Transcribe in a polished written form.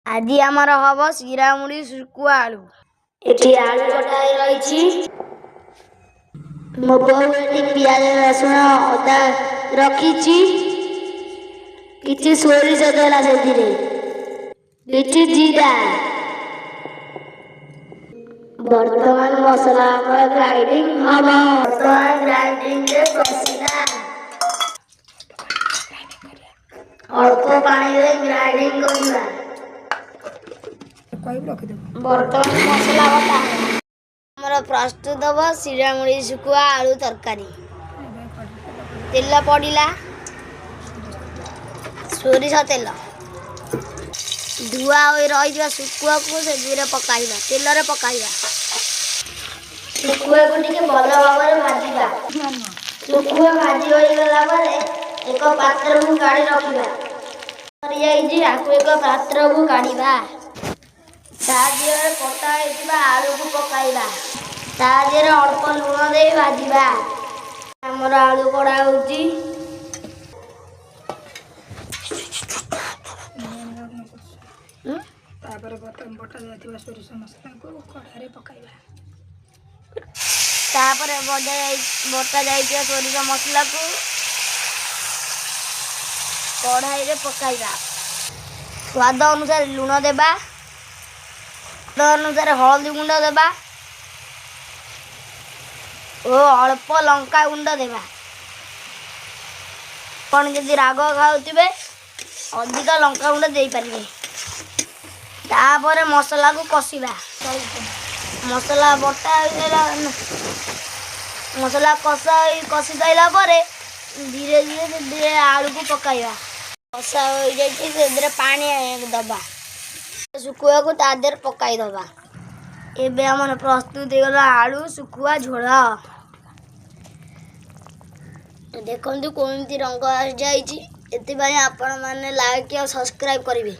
आज आमर हम शिरामुड़ी शुकुआ आलू एटी आलू कटाई रही मो बो पियाज रसुण अदा रखी किछि सोरिष देला सेथिरे किछि जीरा वर्तमान मसला ग्राइंडिंग हम वर्तमान ग्राइंडिंग रे कसिना अल्प पानी रे ग्राइंडिंग करिबा बर्तमान मसला बटा हमर प्रस्तुत हो शिरामुड़ी शुकुआ आलू तरकारी तेल पड़िला सोरिष तेल धुआ हो रही शुकुआ को से पकाइबा तेल रे पकाइबा शुकुआ को टिके भल भाव में भाजिबा शुकुआ भाजी हो गला परे एक पात्र को काढी रखिबा एक पात्र को काढिबा तादिहरे कटा हेतिबा आलू को पकाइबा तादिहरे अल्प लूण दे भाजिबा हमर आलू कड़ा होची तापर बटा जाथिबा सोरिष मसला को कढ़ारे पकाइबा तापर बटा जाइतिबा सोरिष मसला को कढ़ाई रे पकाइबा स्वाद अनुसार लूण देबा अनुसार हल्दी गुंड देबा ओ अल्प लंका गुंड देबा कौन जदि राग खाउथिबे अधिक लंका गुंड दे पारिबे तापर मसला को कसिबा मसला बटा मसला कसी साइला परे धीरे धीरे आलू को पकाइबा कसा हो जाइछि से पानी दबा शुकुआ को तादेर पकाई दबा एबे हमर प्रस्तुत होगला आलू शुकुआ झोल देखंतु कोनती रंग आ जाइछि एति बाय आपण माने लाइक और सब्सक्राइब करिवे।